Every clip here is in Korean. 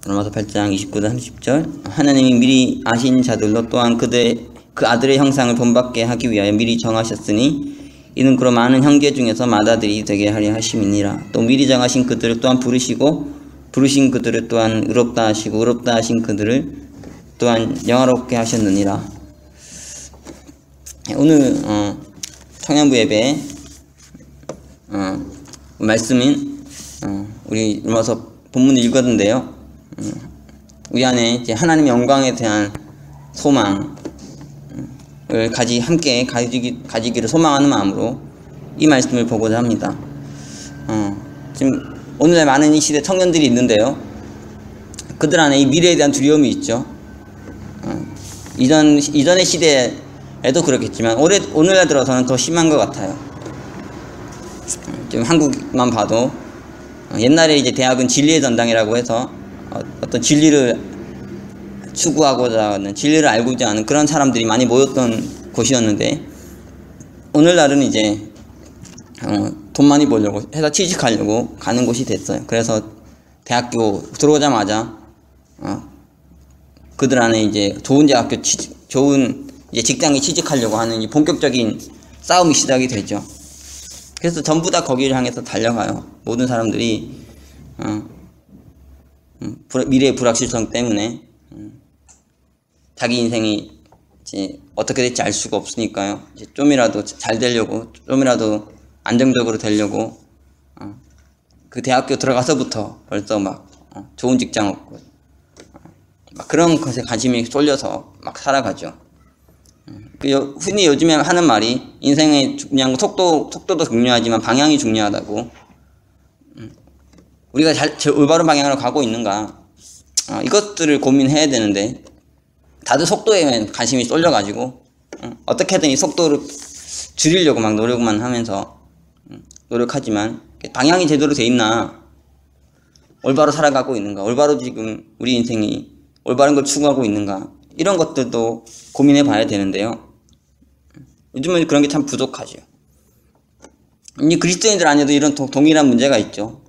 로마서 8장 29절 30절 하나님이 미리 아신 자들로 또한 그 아들의 형상을 본받게 하기 위하여 미리 정하셨으니 이는 그로 많은 형제 중에서 맏아들이 되게 하려 하심이니라. 또 미리 정하신 그들을 또한 부르시고 부르신 그들을 또한 의롭다 하시고 의롭다 하신 그들을 또한 영화롭게 하셨느니라. 오늘 청년부 예배 말씀인 우리 로마서 본문을 읽었는데요. 우리 안에 이제 하나님의 영광에 대한 소망을 함께 가지기를 소망하는 마음으로 이 말씀을 보고자 합니다. 지금 오늘날 많은 이 시대 청년들이 있는데요. 그들 안에 이 미래에 대한 두려움이 있죠. 이전의 시대에도 그렇겠지만 오늘날 들어서는 더 심한 것 같아요. 지금 한국만 봐도 옛날에 이제 대학은 진리의 전당이라고 해서 어떤 진리를 추구하고자 하는, 진리를 알고자 하는 그런 사람들이 많이 모였던 곳이었는데, 오늘날은 이제 돈 많이 벌려고 회사 취직하려고 가는 곳이 됐어요. 그래서 대학교 들어오자마자 그들 안에 이제 좋은 대학교 좋은 이제 직장에 취직하려고 하는 이 본격적인 싸움이 시작이 되죠. 그래서 전부 다 거기를 향해서 달려가요. 모든 사람들이 미래의 불확실성 때문에 자기 인생이 이제 어떻게 될지 알 수가 없으니까요. 이제 좀이라도 잘 되려고, 좀이라도 안정적으로 되려고 그 대학교 들어가서부터 벌써 막 좋은 직장 얻고 막 그런 것에 관심이 쏠려서 막 살아가죠. 흔히 요즘에 하는 말이 인생의 중요한 거 속도도 중요하지만 방향이 중요하다고. 우리가 올바른 방향으로 가고 있는가, 이것들을 고민해야 되는데 다들 속도에 관심이 쏠려가지고 어떻게든 이 속도를 줄이려고 막 노력만 하면서 노력하지만 방향이 제대로 돼 있나, 올바로 살아가고 있는가, 올바로 지금 우리 인생이 올바른 걸 추구하고 있는가, 이런 것들도 고민해 봐야 되는데요. 요즘은 그런 게 참 부족하죠. 이 그리스도인들 안에도 이런 동일한 문제가 있죠.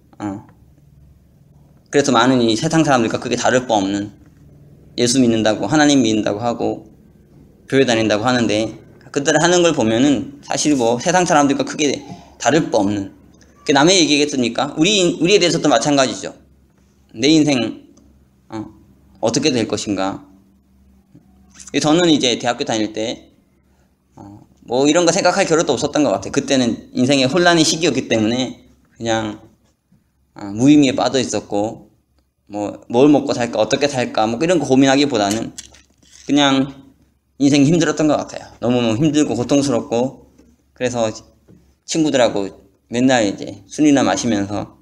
그래서 많은 이 세상 사람들과 크게 다를 바 없는, 예수 믿는다고, 하나님 믿는다고 하고 교회 다닌다고 하는데 그들 하는 걸 보면은 사실 뭐 세상 사람들과 크게 다를 바 없는, 남의 얘기겠습니까? 우리에 대해서도 마찬가지죠. 내 인생 어떻게 될 것인가. 저는 이제 대학교 다닐 때 뭐 이런 거 생각할 겨를도 없었던 것 같아요. 그때는 인생의 혼란의 시기였기 때문에 그냥 무의미에 빠져 있었고, 뭐 뭘 먹고 살까, 어떻게 살까, 뭐 이런 거 고민하기보다는 그냥 인생이 힘들었던 것 같아요. 너무 힘들고 고통스럽고, 그래서 친구들하고 맨날 이제 술이나 마시면서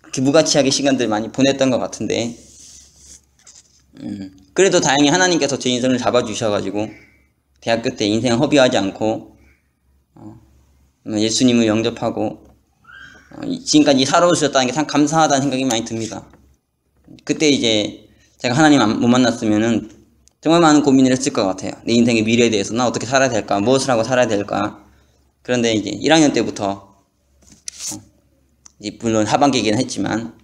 그렇게 무가치하게 시간들 많이 보냈던 것 같은데, 그래도 다행히 하나님께서 제 인생을 잡아주셔가지고 대학교 때 인생 허비하지 않고 예수님을 영접하고 지금까지 살아오셨다는 게 참 감사하다는 생각이 많이 듭니다. 그때 이제 제가 하나님 못 만났으면은 정말 많은 고민을 했을 것 같아요. 내 인생의 미래에 대해서 나 어떻게 살아야 될까, 무엇을 하고 살아야 될까. 그런데 이제 1학년 때부터 물론 하반기이긴 했지만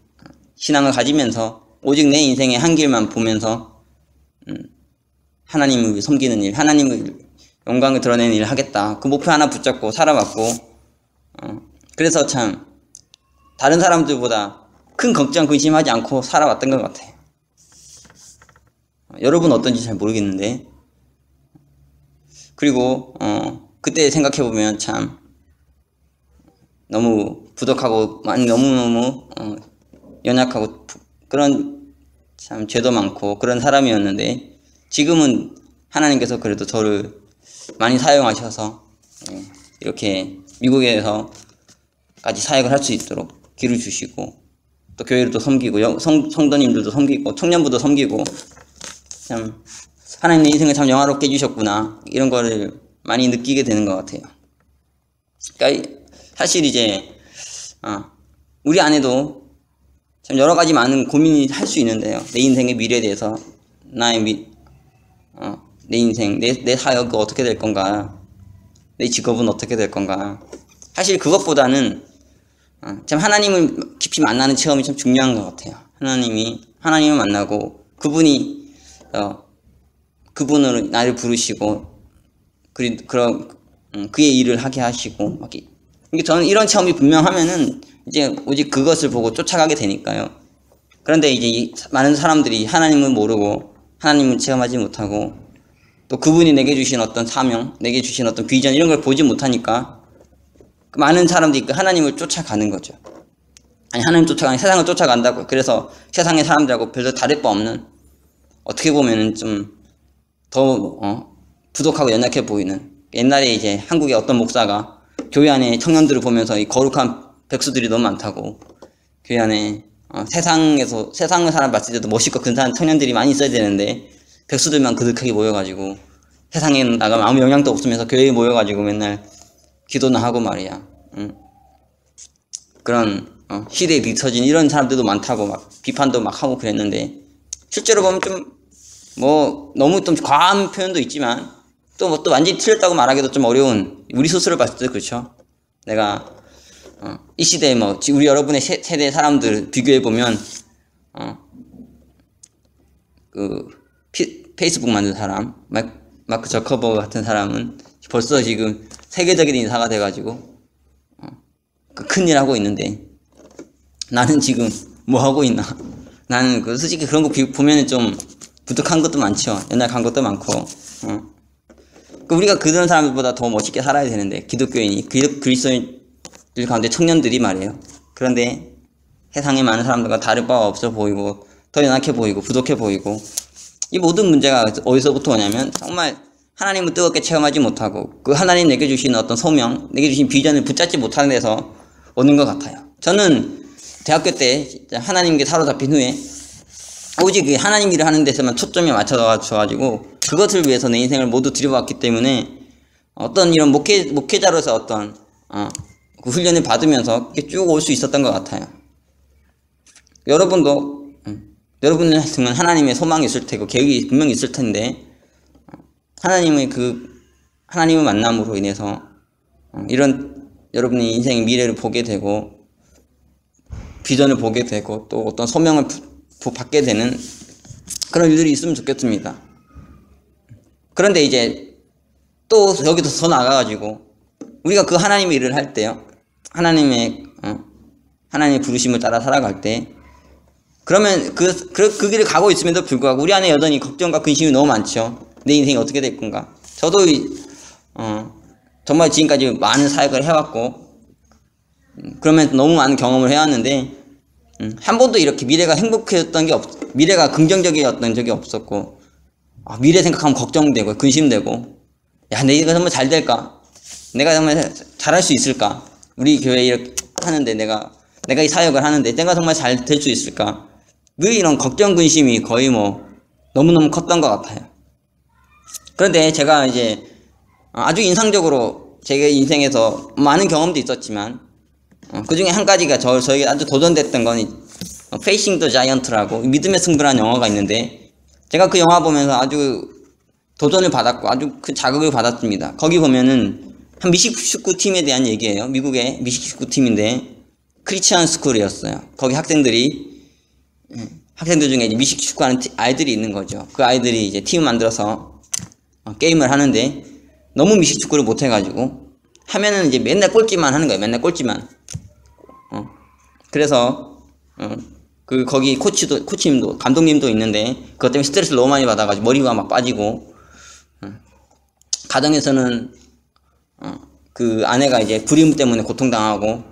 신앙을 가지면서 오직 내 인생의 한 길만 보면서 하나님을 섬기는 일, 하나님을 영광을 드러내는 일을 하겠다, 그 목표 하나 붙잡고 살아왔고, 그래서 참 다른 사람들보다 큰 걱정 근심하지 않고 살아왔던 것 같아요. 여러분 어떤지 잘 모르겠는데, 그리고 그때 생각해보면 참 너무 부족하고 너무너무 연약하고 그런 참 죄도 많고 그런 사람이었는데, 지금은 하나님께서 그래도 저를 많이 사용하셔서 이렇게 미국에서까지 사역을 할 수 있도록 길을 주시고, 또 교회를 또 섬기고, 성도님들도 섬기고, 청년부도 섬기고, 참 하나님 내 인생을 참 영화롭게 해주셨구나, 이런 거를 많이 느끼게 되는 것 같아요. 그러니까 사실 이제 우리 안에도 참 여러 가지 많은 고민이 할 수 있는데요. 내 인생의 미래에 대해서, 내 인생, 내 사역이 어떻게 될 건가, 내 직업은 어떻게 될 건가. 사실 그것보다는 참 하나님을 깊이 만나는 체험이 참 중요한 것 같아요. 하나님을 만나고 그분으로 나를 부르시고 그의 일을 하게 하시고 저는 이런 체험이 분명하면은 이제 오직 그것을 보고 쫓아가게 되니까요. 그런데 이제 많은 사람들이 하나님을 모르고 하나님을 체험하지 못하고 또 그분이 내게 주신 어떤 사명, 내게 주신 어떤 비전 이런 걸 보지 못하니까 많은 사람들이 그 하나님을 쫓아가는 거죠. 아니 하나님 쫓아가니 세상을 쫓아간다고. 그래서 세상의 사람들하고 별로 다를 바 없는, 어떻게 보면은 좀 더 부족하고 연약해 보이는, 옛날에 이제 한국의 어떤 목사가 교회 안에 청년들을 보면서 이 거룩한 백수들이 너무 많다고, 교회 안에 세상을 사람 봤을 때도 멋있고 근사한 청년들이 많이 있어야 되는데 백수들만 그득하게 모여가지고 세상에 나가면 아무 영향도 없으면서 교회에 모여가지고 맨날 기도나 하고 말이야. 그런 시대에 비춰진 이런 사람들도 많다고 막 비판도 막 하고 그랬는데, 실제로 보면 좀 너무 좀 과한 표현도 있지만 또 완전히 틀렸다고 말하기도 좀 어려운, 우리 스스로 봤을 때 그렇죠. 내가 이 시대에 우리 여러분의 세대 사람들 비교해 보면 페이스북 만든 사람 마크 저커버그 같은 사람은 벌써 지금 세계적인 인사가 돼가지고 큰일 하고 있는데, 나는 지금 뭐 하고 있나? 나는 솔직히 그런 거 보면은 좀 부족한 것도 많죠. 옛날 간 것도 많고. 우리가 그런 사람들보다 더 멋있게 살아야 되는데, 기독교인이, 그리스도인들 가운데 청년들이 말이에요. 그런데 세상에 많은 사람들과 다를 바가 없어 보이고 더 연약해 보이고 부족해 보이고, 이 모든 문제가 어디서부터 오냐면 정말 하나님을 뜨겁게 체험하지 못하고 그 하나님 내게 주신 어떤 소명, 내게 주신 비전을 붙잡지 못하는 데서 오는 것 같아요. 저는 대학교 때 하나님께 사로잡힌 후에 오직 하나님 일을 하는 데서만 초점이 맞춰져가지고 그것을 위해서 내 인생을 모두 들여봤기 때문에 어떤 이런 목회자로서 어떤 그 훈련을 받으면서 쭉 올 수 있었던 것 같아요. 여러분도 여러분은 하나님의 소망이 있을 테고 계획이 분명히 있을 텐데, 하나님을 만남으로 인해서 이런 여러분의 인생의 미래를 보게 되고 비전을 보게 되고 또 어떤 소명을 받게 되는 그런 일들이 있으면 좋겠습니다. 그런데 이제 또 여기서 더 나가가지고 우리가 그 하나님의 일을 할 때요, 하나님의 부르심을 따라 살아갈 때, 그러면 그 길을 가고 있음에도 불구하고 우리 안에 여전히 걱정과 근심이 너무 많죠. 내 인생이 어떻게 될 건가. 저도 정말 지금까지 많은 사역을 해왔고 그러면서 너무 많은 경험을 해왔는데 한 번도 이렇게 미래가 미래가 긍정적이었던 적이 없었고, 미래 생각하면 걱정되고 근심되고, 야, 내가 정말 잘 될까? 내가 정말 잘할 수 있을까? 우리 교회 이렇게 하는데 내가 이 사역을 하는데 내가 정말 잘 될 수 있을까? 늘 이런 걱정 근심이 거의 너무너무 컸던 것 같아요. 그런데 제가 이제 아주 인상적으로 제 인생에서 많은 경험도 있었지만 그 중에 한 가지가 저에게 아주 도전됐던 건 Facing the Giant라고 믿음의 승부라는 영화가 있는데, 제가 그 영화 보면서 아주 도전을 받았고 아주 그 자극을 받았습니다. 거기 보면은 한 미식 축구팀에 대한 얘기예요. 미국의 미식 축구팀인데 크리스천 스쿨이었어요. 거기 학생들 중에 이제 미식 축구하는 아이들이 있는 거죠. 그 아이들이 이제 팀을 만들어서 게임을 하는데 너무 미식 축구를 못해가지고 하면은 이제 맨날 꼴찌만 하는 거예요. 맨날 꼴찌만. 그래서 거기 코치님도 감독님도 있는데 그것 때문에 스트레스를 너무 많이 받아가지고 머리가 막 빠지고, 가정에서는 그 아내가 이제 불임 때문에 고통당하고,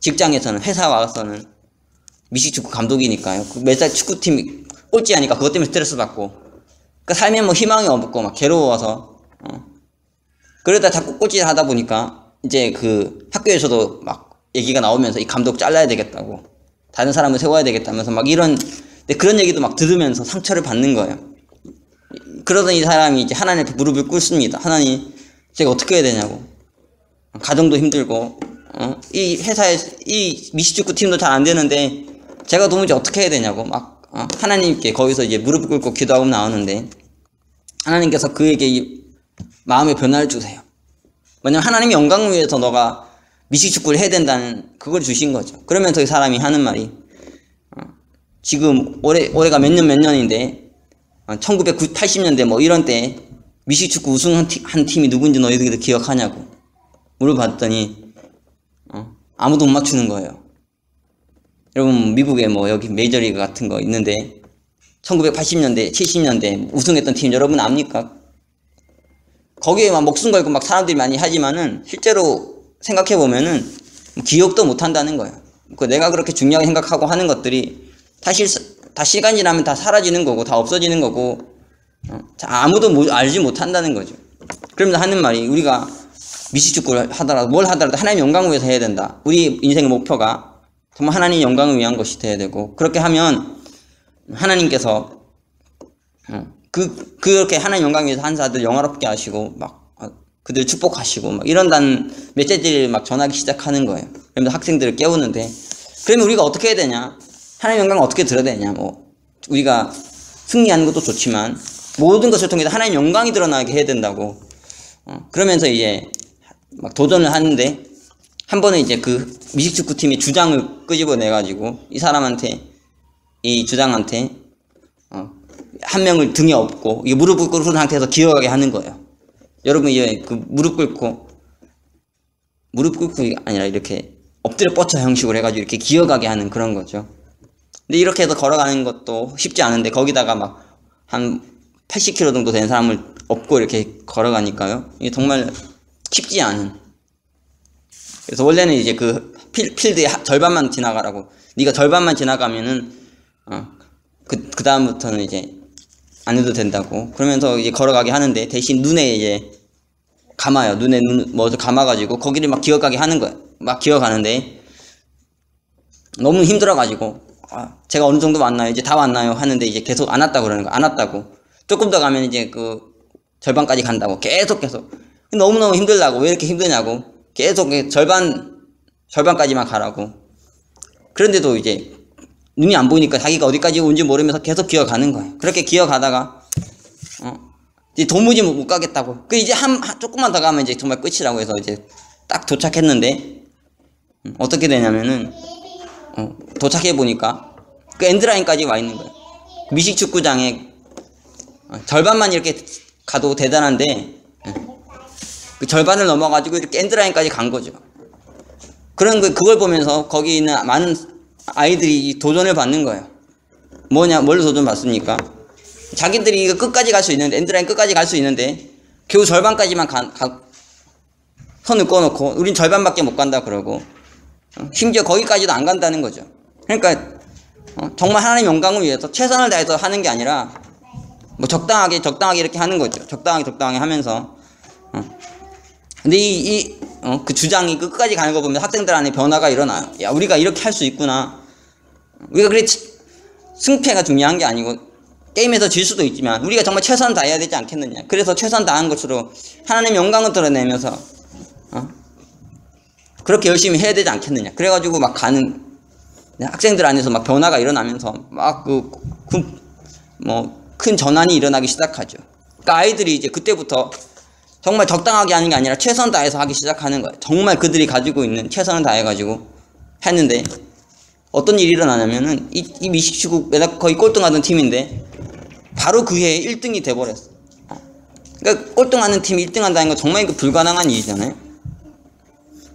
직장에서는 회사 와서는 미식축구 감독이니까요. 매달 축구팀이 꼴찌하니까 그것 때문에 스트레스 받고, 그 삶에 희망이 없고 막 괴로워서 그러다 자꾸 꼴찌를 하다 보니까 이제 그 학교에서도 막 얘기가 나오면서 이 감독 잘라야 되겠다고, 다른 사람을 세워야 되겠다면서 막 그런 얘기도 막 들으면서 상처를 받는 거예요. 그러던 이 사람이 이제 하나님 앞에 무릎을 꿇습니다. 하나님, 제가 어떻게 해야 되냐고. 가정도 힘들고, 이 회사에, 이 미식축구 팀도 잘 안 되는데, 제가 도무지 어떻게 해야 되냐고, 하나님께 거기서 이제 무릎을 꿇고 기도하고 나오는데, 하나님께서 그에게 이 마음의 변화를 주세요. 왜냐면 하나님의 영광을 위해서 너가 미식축구를 해야 된다는 그걸 주신 거죠. 그러면서 이 사람이 하는 말이, 지금 올해가 몇 년인데 1980년대 뭐 이런 때 미식축구 우승한 팀이 누군지 너희들도 기억하냐고 물어봤더니 아무도 못 맞추는 거예요. 여러분 미국에 뭐 여기 메이저리그 같은 거 있는데 1980년대 70년대 우승했던 팀 여러분 압니까? 거기에 막 목숨 걸고 막 사람들이 많이 하지만은 실제로 생각해 보면은 기억도 못 한다는 거예요. 내가 그렇게 중요하게 생각하고 하는 것들이 사실 다 시간이 지나면 다 사라지는 거고 다 없어지는 거고 아무도 알지 못한다는 거죠. 그러면서 하는 말이 우리가 미식축구를 하더라도 뭘 하더라도 하나님 영광을 위해서 해야 된다. 우리 인생의 목표가 정말 하나님 영광을 위한 것이 돼야 되고 그렇게 하면 하나님께서 그렇게 하나님 영광을 위해서 한 자들 영화롭게 하시고 막 그들 축복하시고 막 이런다는 메시지를 막 전하기 시작하는 거예요. 그러면서 학생들을 깨우는데 그러면 우리가 어떻게 해야 되냐? 하나님 영광을 어떻게 들어야 되냐? 뭐 우리가 승리하는 것도 좋지만 모든 것을 통해서 하나님 영광이 드러나게 해야 된다고. 그러면서 이제 막 도전을 하는데 한 번은 이제 그 미식축구팀의 주장을 끄집어내 가지고 이 주장한테 한 명을 등에 업고 이게 무릎 꿇은 상태에서 기어가게 하는 거예요. 여러분 이제 그 무릎 꿇고 아니라 이렇게 엎드려 뻗쳐 형식으로 해가지고 이렇게 기어가게 하는 그런 거죠. 근데 이렇게 해서 걸어가는 것도 쉽지 않은데 거기다가 막 한 80kg 정도 된 사람을 업고 이렇게 걸어가니까요. 이게 정말 쉽지 않은. 그래서 원래는 이제 그 필드의 절반만 지나가라고. 네가 절반만 지나가면은 그 다음부터는 이제 안 해도 된다고. 그러면서 이제 걸어가게 하는데 대신 눈에 이제 감아요. 눈에 뭐 감아가지고 거기를 막 기어가게 하는 거예요. 막 기어가는데 너무 힘들어가지고 제가 어느 정도 왔나요? 이제 다 왔나요? 하는데 이제 계속 안 왔다고 그러는 거예요. 안 왔다고. 조금 더 가면 이제 그 절반까지 간다고. 계속. 너무너무 힘들다고. 왜 이렇게 힘드냐고. 계속 절반까지만 가라고. 그런데도 이제 눈이 안 보이니까 자기가 어디까지 온지 모르면서 계속 기어가는 거예요. 그렇게 기어가다가 이제 도무지 못 가겠다고. 이제 조금만 더 가면 이제 정말 끝이라고 해서 이제 딱 도착했는데 어떻게 되냐면은 도착해 보니까 그 엔드라인까지 와 있는 거예요. 미식축구장에 절반만 이렇게 가도 대단한데 그 절반을 넘어가지고 이렇게 엔드라인까지 간 거죠. 그걸 보면서 거기 있는 많은 아이들이 도전을 받는 거예요. 뭘로 도전 받습니까? 자기들이 이거 끝까지 갈 수 있는데, 엔드라인 끝까지 갈 수 있는데, 겨우 절반까지만 선을 꺼놓고, 우린 절반밖에 못 간다 그러고, 심지어 거기까지도 안 간다는 거죠. 그러니까, 정말 하나님 영광을 위해서 최선을 다해서 하는 게 아니라, 뭐 적당하게 이렇게 하는 거죠. 적당하게 하면서. 근데 그 주장이 끝까지 가는 거 보면 학생들 안에 변화가 일어나요. 야, 우리가 이렇게 할 수 있구나. 우리가 그래, 승패가 중요한 게 아니고, 게임에서 질 수도 있지만, 우리가 정말 최선을 다해야 되지 않겠느냐. 그래서 최선 다한 것으로 하나님의 영광을 드러내면서, 그렇게 열심히 해야 되지 않겠느냐. 그래가지고 막 가는, 학생들 안에서 막 변화가 일어나면서, 막 큰 전환이 일어나기 시작하죠. 그러니까 아이들이 이제 그때부터 정말 적당하게 하는 게 아니라 최선 다해서 하기 시작하는 거예요. 정말 그들이 가지고 있는 최선을 다해가지고 했는데 어떤 일이 일어나냐면은 이 미식축구 거의 꼴등하던 팀인데 바로 그 해에 1등이 돼버렸어. 그러니까 꼴등하는 팀이 1등한다는 건 정말 불가능한 일이잖아요.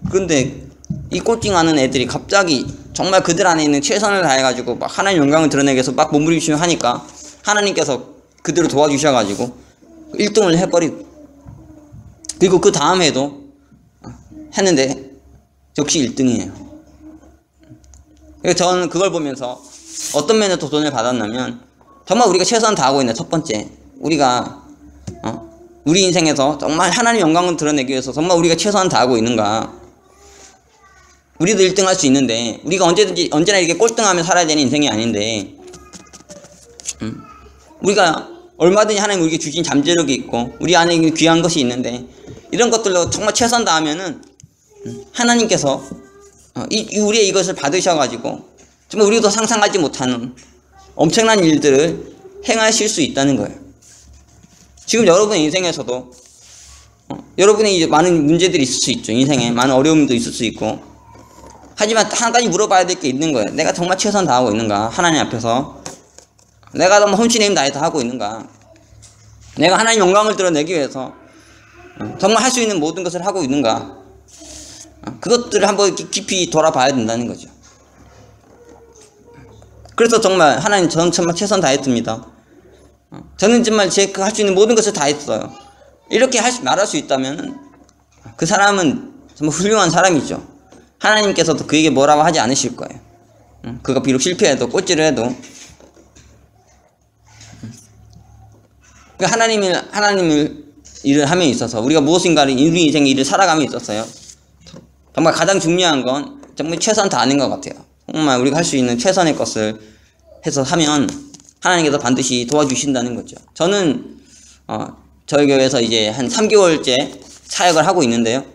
그런데 이 꼴등하는 애들이 갑자기 정말 그들 안에 있는 최선을 다해가지고 막 하나님 영광을 드러내기 위해서 막 몸부림치며 하니까 하나님께서 그들을 도와주셔가지고 1등을 해버리고, 그리고 그 다음 해도 했는데 역시 1등이에요. 그래서 저는 그걸 보면서 어떤 면에서 도전을 받았냐면, 정말 우리가 최선을 다하고 있는 첫 번째, 우리가 우리 인생에서 정말 하나님 영광을 드러내기 위해서 정말 우리가 최선을 다하고 있는가. 우리도 1등 할 수 있는데, 우리가 언제나 이렇게 꼴등하며 살아야 되는 인생이 아닌데, 우리가 얼마든지 하나님 우리에게 주신 잠재력이 있고 우리 안에 있는 귀한 것이 있는데, 이런 것들로 정말 최선 다하면은 하나님께서 우리의 이것을 받으셔가지고 정말 우리도 상상하지 못하는 엄청난 일들을 행하실 수 있다는 거예요. 지금 여러분의 인생에서도 여러분의 많은 문제들이 있을 수 있죠. 인생에 많은 어려움도 있을 수 있고, 하지만 한 가지 물어봐야 될 게 있는 거예요. 내가 정말 최선 다하고 있는가? 하나님 앞에서 내가 너무 혼신의 힘 다해서 하고 있는가? 내가 하나님 영광을 드러내기 위해서 정말 할 수 있는 모든 것을 하고 있는가? 그것들을 한번 깊이 돌아봐야 된다는 거죠. 그래서 정말 하나님, 저는 정말 최선 다했습니다. 저는 정말 제가 할 수 있는 모든 것을 다했어요. 이렇게 말할 수 있다면 그 사람은 정말 훌륭한 사람이죠. 하나님께서도 그에게 뭐라고 하지 않으실 거예요. 그가 비록 실패해도 꼴찌를 해도 하나님을 일을 함에 있어서 우리가 무엇인가를 우리 인생의 일을 살아감에 있었어요. 정말 가장 중요한 건 정말 최선 다하는 것 같아요. 정말 우리가 할 수 있는 최선의 것을 해서 하면 하나님께서 반드시 도와주신다는 거죠. 저는 저희 교회에서 이제 한 3개월째 사역을 하고 있는데요.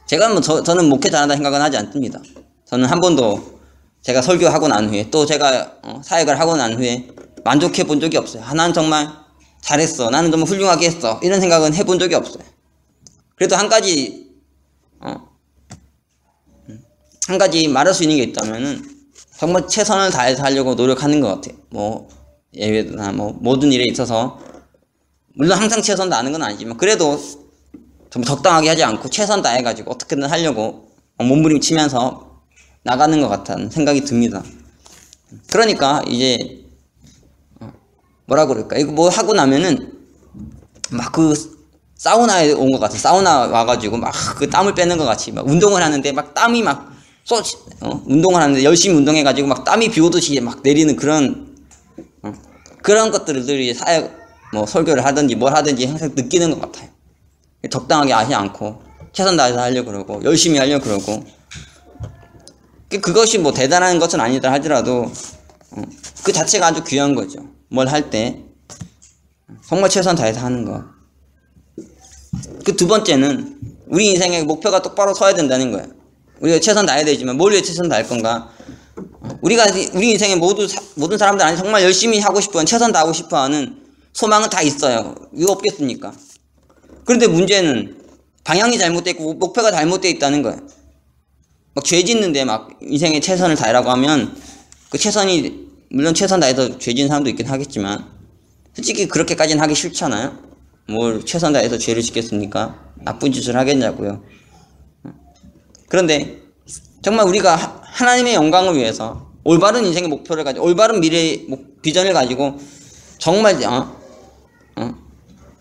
제가 저는 목회 잘한다 생각은 하지 않습니다. 저는 한 번도 제가 설교하고 난 후에 또 제가 사역을 하고 난 후에 만족해 본 적이 없어요. 나는 정말 잘했어, 나는 정말 훌륭하게 했어, 이런 생각은 해본 적이 없어요. 그래도 한 가지 말할 수 있는 게 있다면은 정말 최선을 다해서 하려고 노력하는 것 같아요. 뭐 예외나 뭐 모든 일에 있어서 물론 항상 최선 다하는 건 아니지만 그래도 좀 적당하게 하지 않고 최선 다해가지고 어떻게든 하려고 몸부림치면서 나가는 것 같다는 생각이 듭니다. 그러니까 이제 뭐라 그럴까, 이거 뭐 하고 나면은 막 그 사우나에 온 것 같아. 사우나 와가지고 막 그 땀을 빼는 것 같이 막 운동을 하는데 막 땀이 막 운동을 하는데 열심히 운동해가지고 막 땀이 비 오듯이 막 내리는 그런 것들을 사역 뭐 설교를 하든지 뭘 하든지 항상 느끼는 것 같아요. 적당하게 하지 않고 최선 다해서 하려고 그러고 열심히 하려고 그러고 그것이 뭐 대단한 것은 아니다 하더라도 그 자체가 아주 귀한 거죠. 뭘 할 때 정말 최선 다해서 하는 것. 그 두 번째는 우리 인생의 목표가 똑바로 서야 된다는 거예요. 우리가 최선 다해야 되지만 뭘 위해 최선 다할 건가? 우리 인생의 모든 사람들 안에 정말 열심히 하고 싶어 하는, 최선 다하고 싶어 하는 소망은 다 있어요. 이거 없겠습니까? 그런데 문제는 방향이 잘못되어 있고 목표가 잘못되어 있다는 거예요. 막 죄 짓는데 막 인생에 최선을 다하라고 하면 그 최선이 물론 최선 다해서 죄 짓는 사람도 있긴 하겠지만 솔직히 그렇게까지는 하기 싫잖아요. 뭘 최선 다해서 죄를 짓겠습니까? 나쁜 짓을 하겠냐고요. 그런데 정말 우리가 하나님의 영광을 위해서 올바른 인생의 목표를 가지고 올바른 미래의 비전을 가지고 정말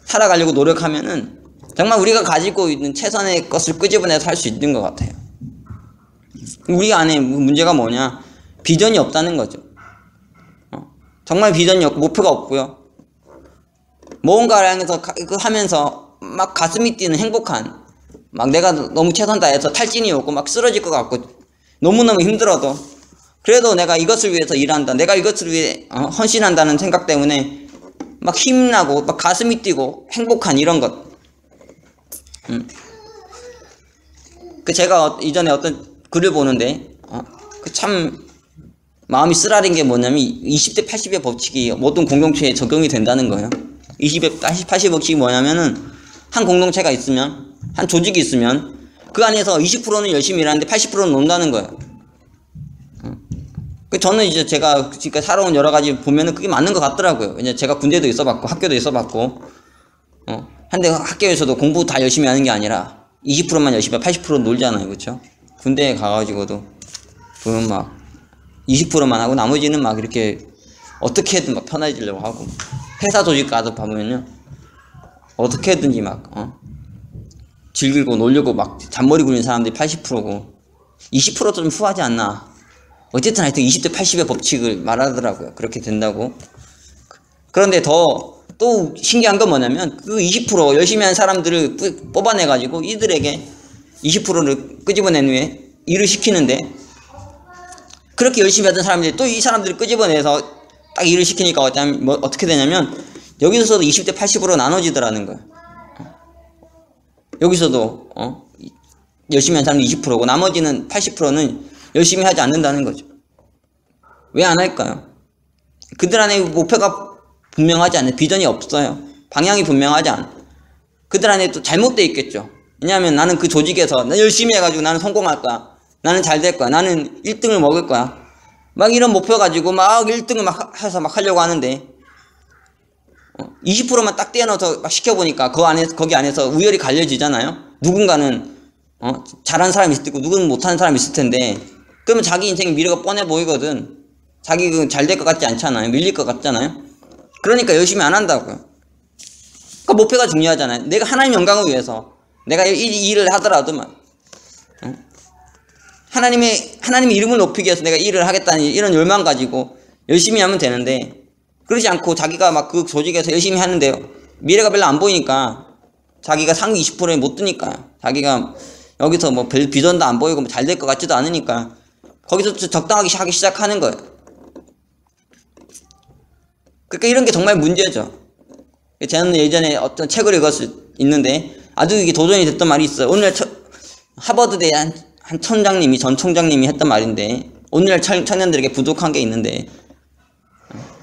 살아가려고 노력하면은 정말 우리가 가지고 있는 최선의 것을 끄집어내서 할 수 있는 것 같아요. 우리 안에 문제가 뭐냐? 비전이 없다는 거죠. 정말 비전이 없고 목표가 없고요. 뭔가를 하면서 막 가슴이 뛰는 행복한, 막 내가 너무 최선 다해서 탈진이 오고 막 쓰러질 것 같고 너무너무 힘들어도 그래도 내가 이것을 위해서 일한다, 내가 이것을 위해 헌신한다는 생각 때문에 막 힘나고 막 가슴이 뛰고 행복한 이런 것. 제가 이전에 어떤 글을 보는데 참 마음이 쓰라린 게 뭐냐면 20대 80의 법칙이 모든 공동체에 적용이 된다는 거예요. 20대 80의 법칙이 뭐냐면은 한 공동체가 있으면, 한 조직이 있으면 그 안에서 20%는 열심히 일하는데 80%는 논다는 거예요. 저는 이제 제가 지금까지 살아온 여러 가지 보면은 그게 맞는 것 같더라고요. 왜냐면 제가 군대도 있어봤고 학교도 있어봤고 한데 학교에서도 공부 다 열심히 하는 게 아니라 20%만 열심히 하면 80% 놀잖아요. 그렇죠? 군대에 가가지고도 보면 막 20%만 하고 나머지는 막 이렇게 어떻게든 막 편해지려고 하고, 회사 조직 가서 보면요 어떻게든지 막 즐기고 놀려고 막 잔머리 굴리는 사람들이 80%고 20%도 좀 후하지 않나. 어쨌든 하여튼 20대 80의 법칙을 말하더라고요. 그렇게 된다고. 그런데 또 신기한 건 뭐냐면 그 20% 열심히 한 사람들을 뽑아내가지고 이들에게 20%를 끄집어낸 후에 일을 시키는데, 그렇게 열심히 하던 사람들이 또 이 사람들을 끄집어내서 딱 일을 시키니까 어떻게 되냐면 여기서도 20대 80으로 나눠지더라는 거예요. 여기서도 열심히 한 사람이 20%고 나머지는 80%는 열심히 하지 않는다는 거죠. 왜 안 할까요? 그들 안에 목표가 분명하지 않아요. 비전이 없어요. 방향이 분명하지 않아요. 그들 안에 또 잘못되어 있겠죠. 왜냐하면 나는 그 조직에서 열심히 해가지고 나는 성공할까, 나는 잘 될 거야. 나는 1등을 먹을 거야. 막 이런 목표 가지고 막 1등을 막 해서 막 하려고 하는데 20%만 딱 떼어넣어서 막 시켜보니까 거기 안에서 우열이 갈려지잖아요. 누군가는 잘하는 사람이 있을 테고 누구는 못하는 사람이 있을 텐데 그러면 자기 인생의 미래가 뻔해 보이거든. 자기 잘 될 것 같지 않잖아요. 밀릴 것 같잖아요. 그러니까 열심히 안 한다고요. 그러니까 목표가 중요하잖아요. 내가 하나님 영광을 위해서 내가 이 일을 하더라도 하나님의 이름을 높이기 위해서 내가 일을 하겠다는 이런 열망 가지고 열심히 하면 되는데 그러지 않고 자기가 막 그 조직에서 열심히 하는데요. 미래가 별로 안 보이니까 자기가 상위 20%에 못 드니까 자기가 여기서 뭐 별 비전도 안 보이고 뭐 잘 될 것 같지도 않으니까 거기서 적당하게 하기 시작하는 거예요. 그러니까 이런 게 정말 문제죠. 저는 예전에 어떤 책을 읽었는데 아주 이게 도전이 됐던 말이 있어요. 오늘날 하버드대 한 총장님이 전 총장님이 했던 말인데 오늘날 청년들에게 부족한 게 있는데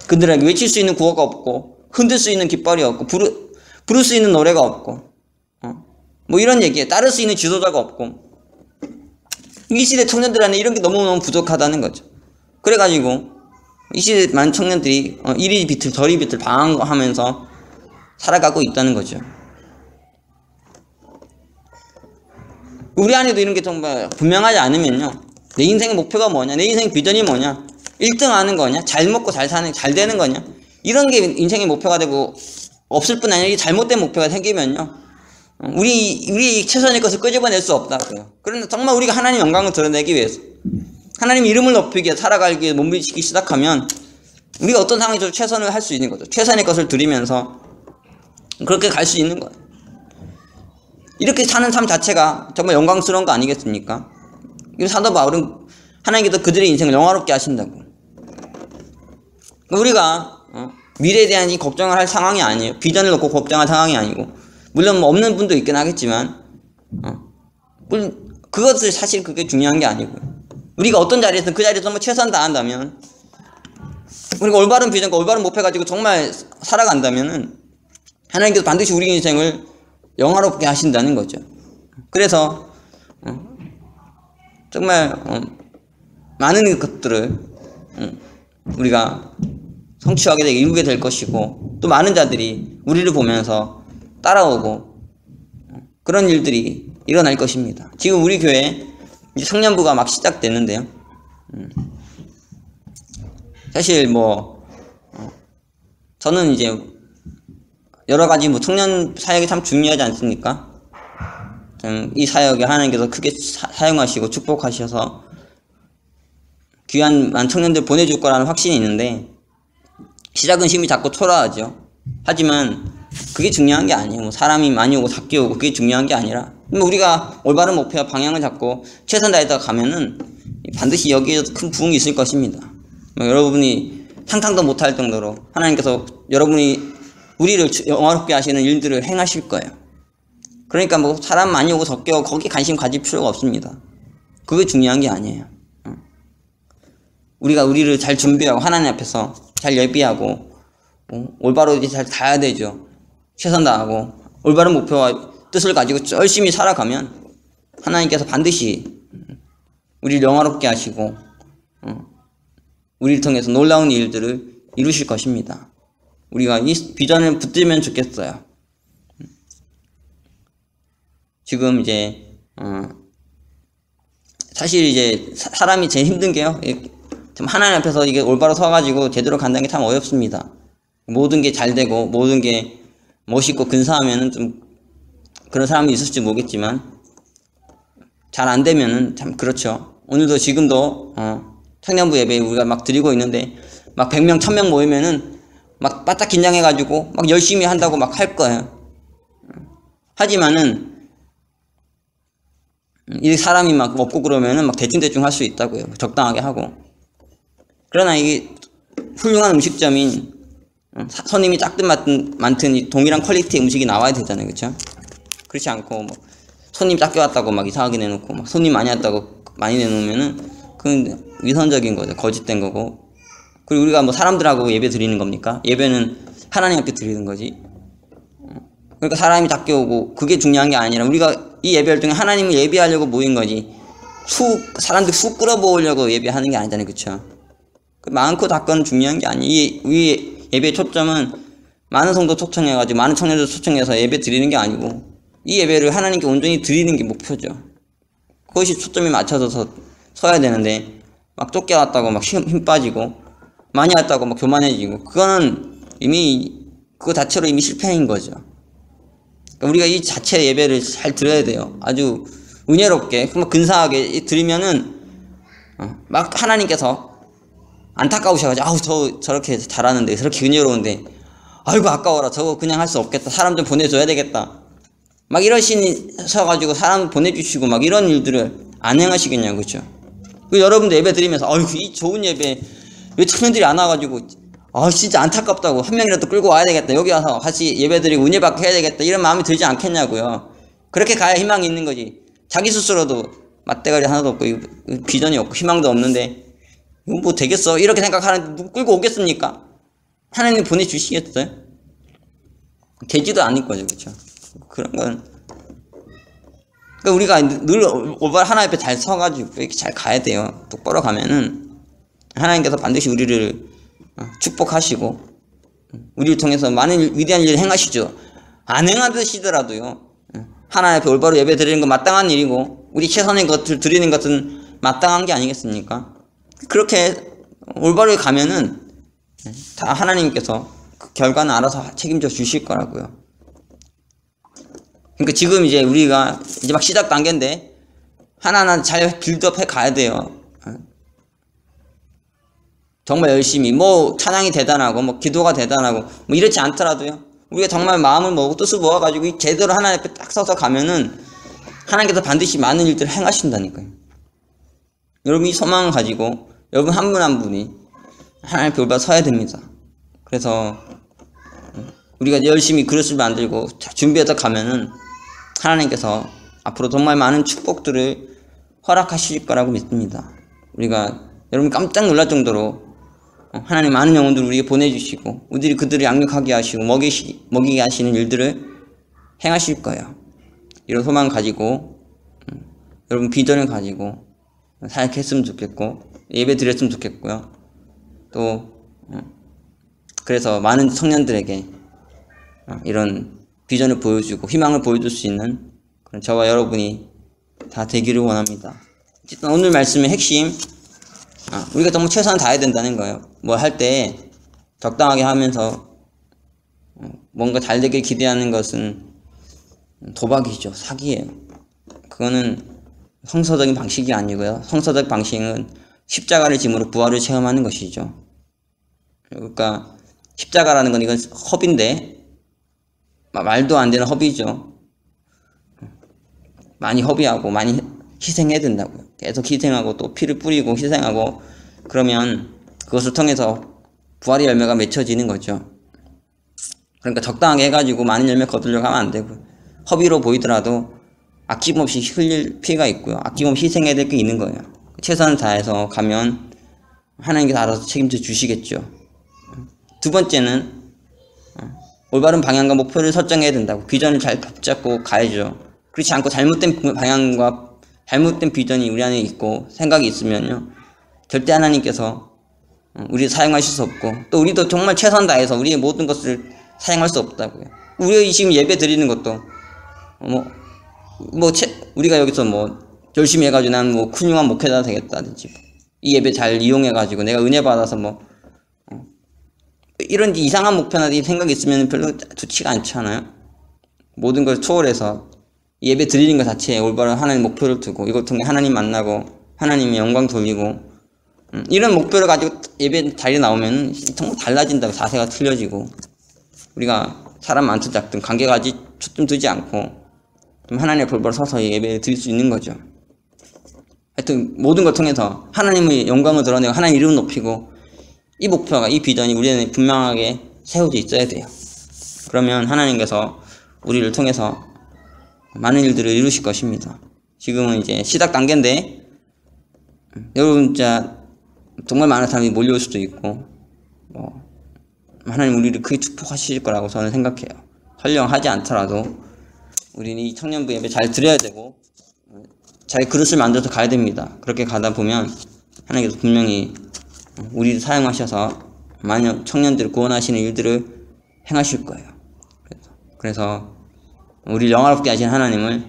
그들에게 외칠 수 있는 구호가 없고 흔들 수 있는 깃발이 없고 부를 수 있는 노래가 없고 뭐 이런 얘기에 따를 수 있는 지도자가 없고 이 시대 청년들한테 이런 게 너무너무 부족하다는 거죠. 그래가지고 이 시대 많은 청년들이 이리 비틀 저리 비틀 방황하면서 살아가고 있다는 거죠. 우리 안에도 이런 게 정말 분명하지 않으면요. 내 인생의 목표가 뭐냐? 내 인생의 비전이 뭐냐? 1등 하는 거냐? 잘 먹고 잘 사는, 잘 되는 거냐? 이런 게 인생의 목표가 되고 없을 뿐 아니라 이 잘못된 목표가 생기면요. 우리 최선의 것을 끄집어낼 수 없다고요. 그런데 정말 우리가 하나님 영광을 드러내기 위해서 하나님 이름을 높이기 위해 살아가기 위해 몸부림치기 시작하면 우리가 어떤 상황에서도 최선을 할 수 있는 거죠. 최선의 것을 드리면서 그렇게 갈 수 있는 거예요. 이렇게 사는 삶 자체가 정말 영광스러운 거 아니겠습니까? 이 사도 바울은 하나님께서 그들의 인생을 영화롭게 하신다고. 우리가 미래에 대한 이 걱정을 할 상황이 아니에요. 비전을 놓고 걱정할 상황이 아니고 물론 뭐 없는 분도 있긴 하겠지만 물론 그것을 사실 그게 중요한 게 아니고요. 우리가 어떤 자리에서는 그 자리에서 뭐 최선 다한다면 우리가 올바른 비전과 올바른 목표 가지고 정말 살아간다면은 하나님께서 반드시 우리 인생을 영화롭게 하신다는 거죠. 그래서 정말 많은 것들을 우리가 성취하게 되고 이루게 될 것이고 또 많은 자들이 우리를 보면서 따라오고 그런 일들이 일어날 것입니다. 지금 우리 교회 이제 청년부가 막 시작됐는데요. 사실 뭐 저는 이제 여러 가지 뭐 청년 사역이 참 중요하지 않습니까? 이 사역에 하나님께서 크게 사용하시고 축복하셔서 귀한 청년들 보내줄 거라는 확신이 있는데 시작은 심히 작고 초라하죠. 하지만 그게 중요한 게 아니에요. 뭐 사람이 많이 오고 작게 오고 그게 중요한 게 아니라 우리가 올바른 목표와 방향을 잡고 최선 다해서 가면은 반드시 여기에 큰 부흥이 있을 것입니다. 여러분이 상상도 못할 정도로 하나님께서 여러분이 우리를 영화롭게 하시는 일들을 행하실 거예요. 그러니까 뭐 사람 많이 오고 적게 오고 거기 관심 가질 필요가 없습니다. 그게 중요한 게 아니에요. 우리가 우리를 잘 준비하고 하나님 앞에서 잘 예비하고 올바로 잘 다해야 되죠. 최선 다하고 올바른 목표와 뜻을 가지고 열심히 살아가면 하나님께서 반드시 우리를 영화롭게 하시고 우리를 통해서 놀라운 일들을 이루실 것입니다. 우리가 이 비전을 붙들면 좋겠어요. 지금 이제 사실 이제 사람이 제일 힘든 게요. 참 하나님 앞에서 이게 올바로 서가지고 제대로 간다는 게 참 어렵습니다. 모든 게 잘 되고 모든 게 멋있고 근사하면은 좀 그런 사람이 있을지 모르겠지만 잘 안 되면은 참 그렇죠. 오늘도 지금도 청년부 예배 우리가 막 드리고 있는데 막 100명 1000명 모이면은 막 바짝 긴장해가지고 막 열심히 한다고 막 할 거예요. 하지만은 이 사람이 막 없고 그러면은 막 대충대충 할 수 있다고요. 적당하게 하고. 그러나 이게 훌륭한 음식점인 손님이 작든 많든 이 동일한 퀄리티의 음식이 나와야 되잖아요. 그렇죠? 그렇지 않고 뭐 손님 작게 왔다고 막 이상하게 내놓고 막 손님 많이 왔다고 많이 내놓으면은 그건 위선적인 거죠. 거짓된 거고. 그리고 우리가 뭐 사람들하고 예배 드리는 겁니까? 예배는 하나님 앞에 드리는 거지. 그러니까 사람이 작게 오고 그게 중요한 게 아니라 우리가 이 예배 활동에 하나님을 예배하려고 모인 거지. 사람들 수 끌어모으려고 예배하는 게 아니잖아요. 그쵸? 많고 작건 중요한 게 아니에요. 이 예배의 초점은 많은 성도 초청해가지고 많은 청년들 초청해서 예배 드리는 게 아니고 이 예배를 하나님께 온전히 드리는 게 목표죠. 그것이 초점이 맞춰서 서야 되는데 막 쫓겨왔다고 막 힘 빠지고 많이 왔다고 막 교만해지고 그거는 이미 그거 자체로 이미 실패인 거죠. 그러니까 우리가 이 자체 예배를 잘 드려야 돼요. 아주 은혜롭게 근사하게 드리면은 막 하나님께서 안타까우셔가지고 아우 저렇게 잘하는데 저렇게 은혜로운데 아이고 아까워라 저거 그냥 할 수 없겠다 사람 좀 보내줘야 되겠다 막 이러셔가지고 사람 보내주시고 막 이런 일들을 안 행하시겠냐고. 그죠? 여러분도 예배 드리면서 아이고 이 좋은 예배 왜 청년들이 안 와가지고 진짜 안타깝다고 한 명이라도 끌고 와야 되겠다 여기 와서 같이 예배 드리고 은혜 받게 해야 되겠다 이런 마음이 들지 않겠냐고요. 그렇게 가야 희망이 있는 거지. 자기 스스로도 맞대가리 하나도 없고 비전이 없고 희망도 없는데 이거 뭐 되겠어 이렇게 생각하는데 누구 끌고 오겠습니까? 하나님 보내주시겠어요? 되지도 않을 거죠. 그렇죠? 그런 건 그러니까 우리가 늘 올바른 하나님 앞에 잘 서가지고 이렇게 잘 가야 돼요. 똑바로 가면은 하나님께서 반드시 우리를 축복하시고 우리를 통해서 많은 위대한 일을 행하시죠. 안 행하시더라도요 하나님 앞에 올바로 예배 드리는 건 마땅한 일이고 우리 최선의 것을 드리는 것은 마땅한 게 아니겠습니까? 그렇게 올바르게 가면은 다 하나님께서 그 결과는 알아서 책임져 주실 거라고요. 그러니까 지금 이제 우리가 이제 막 시작 단계인데 하나하나 잘 빌드업 해 가야 돼요. 정말 열심히 뭐 찬양이 대단하고 뭐 기도가 대단하고 뭐 이렇지 않더라도요 우리가 정말 마음을 먹고 뜻을 모아가지고 제대로 하나님 앞에 딱 서서 가면은 하나님께서 반드시 많은 일들을 행하신다니까요. 여러분 이 소망을 가지고 여러분 한 분 한 분이 하나님 앞에 올바로 서야 됩니다. 그래서 우리가 열심히 그릇을 만들고 준비해서 가면은 하나님께서 앞으로 정말 많은 축복들을 허락하실 거라고 믿습니다. 우리가 여러분 깜짝 놀랄 정도로 하나님 많은 영혼들을 우리에게 보내주시고 우리들이 그들을 양육하게 하시고 먹이게 하시는 일들을 행하실 거예요. 이런 소망 가지고 여러분 비전을 가지고 살게 했으면 좋겠고 예배 드렸으면 좋겠고요. 또 그래서 많은 청년들에게 이런 비전을 보여주고 희망을 보여줄 수 있는 그런 저와 여러분이 다 되기를 원합니다. 어쨌든 오늘 말씀의 핵심 우리가 정말 최선을 다해야 된다는 거예요. 뭐 할 때 적당하게 하면서 뭔가 잘 되길 기대하는 것은 도박이죠. 사기예요. 그거는 성서적인 방식이 아니고요. 성서적 방식은 십자가를 짐으로 부활을 체험하는 것이죠. 그러니까 십자가라는 건 이건 허비인데 말도 안 되는 허비죠. 많이 허비하고 많이 희생해야 된다고요. 계속 희생하고 또 피를 뿌리고 희생하고 그러면 그것을 통해서 부활의 열매가 맺혀지는 거죠. 그러니까 적당하게 해가지고 많은 열매 거두려고 하면 안 되고 허비로 보이더라도 아낌없이 흘릴 피가 있고요. 아낌없이 희생해야 될 게 있는 거예요. 최선을 다해서 가면 하나님께서 알아서 책임져 주시겠죠. 두 번째는 올바른 방향과 목표를 설정해야 된다고. 비전을 잘 붙잡고 가야죠. 그렇지 않고 잘못된 방향과 잘못된 비전이 우리 안에 있고 생각이 있으면요 절대 하나님께서 우리를 사용하실 수 없고 또 우리도 정말 최선 다해서 우리의 모든 것을 사용할 수 없다고요. 우리가 지금 예배 드리는 것도 우리가 여기서 열심히 해가지고 난 훌륭한 목회자 되겠다든지 이 예배 잘 이용해가지고 내가 은혜 받아서 이런 이상한 목표나 생각이 있으면 별로 좋지가 않잖아요. 모든 걸 초월해서 예배 드리는 것 자체에 올바른 하나님 목표를 두고 이걸 통해 하나님 만나고 하나님의 영광 돌리고 이런 목표를 가지고 예배 자리에 나오면 정말 달라진다고. 자세가 틀려지고 우리가 사람 많든 작든 관계가 초점 두지 않고 좀 하나님의 볼바로 서서 예배를 드릴 수 있는 거죠. 하여튼 모든 걸 통해서 하나님의 영광을 드러내고 하나님 이름을 높이고 이 목표가 이 비전이 우리 안에 분명하게 세워져 있어야 돼요. 그러면 하나님께서 우리를 통해서 많은 일들을 이루실 것입니다. 지금은 이제 시작 단계인데 여러분 진짜 정말 많은 사람이 몰려올 수도 있고 하나님 우리를 크게 축복하실 거라고 저는 생각해요. 설령 하지 않더라도 우리는 이 청년부 예배 잘 드려야 되고 자기 그릇을 만들어서 가야 됩니다. 그렇게 가다 보면 하나님께서 분명히 우리를 사용하셔서 많은 청년들을 구원하시는 일들을 행하실 거예요. 그래서 우리를 영화롭게 하신 하나님을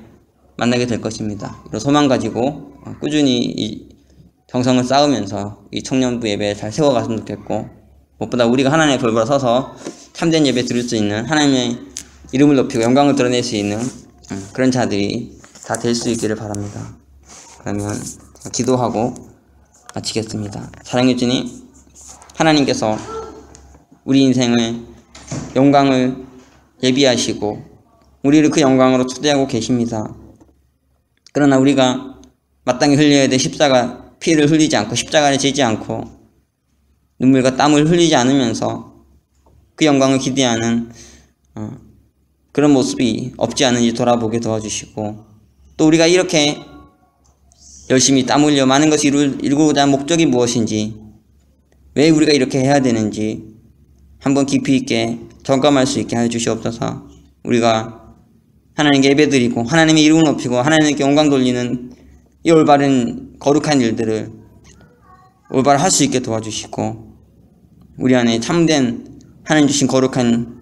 만나게 될 것입니다. 이런 소망 가지고 꾸준히 이 정성을 쌓으면서 이 청년부 예배 잘 세워갔으면 좋겠고, 무엇보다 우리가 하나님의 벌벌 서서 참된 예배 드릴 수 있는, 하나님의 이름을 높이고 영광을 드러낼 수 있는 그런 자들이 다 될 수 있기를 바랍니다. 그러면 기도하고 마치겠습니다. 사랑해 주님, 하나님께서 우리 인생을 영광을 예비하시고 우리를 그 영광으로 초대하고 계십니다. 그러나 우리가 마땅히 흘려야 될 십자가 피를 흘리지 않고, 십자가를 지지 않고 눈물과 땀을 흘리지 않으면서 그 영광을 기대하는 그런 모습이 없지 않은지 돌아보게 도와주시고, 또 우리가 이렇게 열심히 땀 흘려 많은 것을 이루고자 하는 목적이 무엇인지, 왜 우리가 이렇게 해야 되는지 한번 깊이 있게 점검할 수 있게 하여 주시옵소서. 우리가 하나님께 예배드리고 하나님의 이름을 높이고 하나님께 영광 돌리는 이 올바른 거룩한 일들을 올바로 할 수 있게 도와주시고, 우리 안에 참된 하나님 주신 거룩한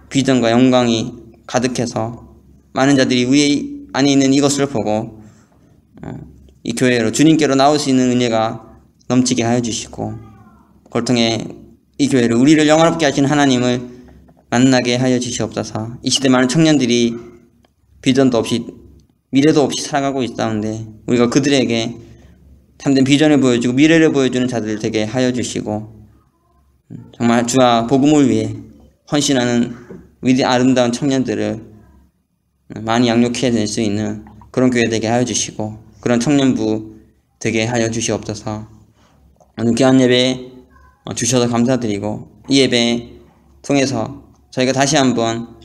비전과 영광이 가득해서 많은 자들이 우리 안에 있는 이것을 보고 이 교회로, 주님께로 나올 수 있는 은혜가 넘치게 하여 주시고, 그걸 통해 이 교회를, 우리를 영화롭게 하시는 하나님을 만나게 하여 주시옵소서. 이 시대 많은 청년들이 비전도 없이 미래도 없이 살아가고 있다는데, 우리가 그들에게 참된 비전을 보여주고 미래를 보여주는 자들 되게 하여 주시고, 정말 주와 복음을 위해 헌신하는 아름다운 청년들을 많이 양육해낼 수 있는 그런 교회 되게 하여 주시고, 그런 청년부 되게 하여 주시옵소서. 오늘 귀한 예배 주셔서 감사드리고, 이 예배 통해서 저희가 다시 한번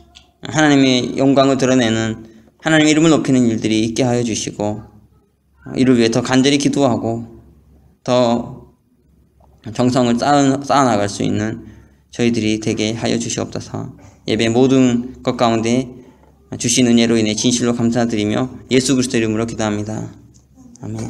하나님의 영광을 드러내는, 하나님의 이름을 높이는 일들이 있게 하여 주시고, 이를 위해 더 간절히 기도하고 더 정성을 쌓아나갈 수 있는 저희들이 되게 하여 주시옵소서. 예배 모든 것 가운데 주신 은혜로 인해 진실로 감사드리며 예수 그리스도 이름으로 기도합니다. 아멘.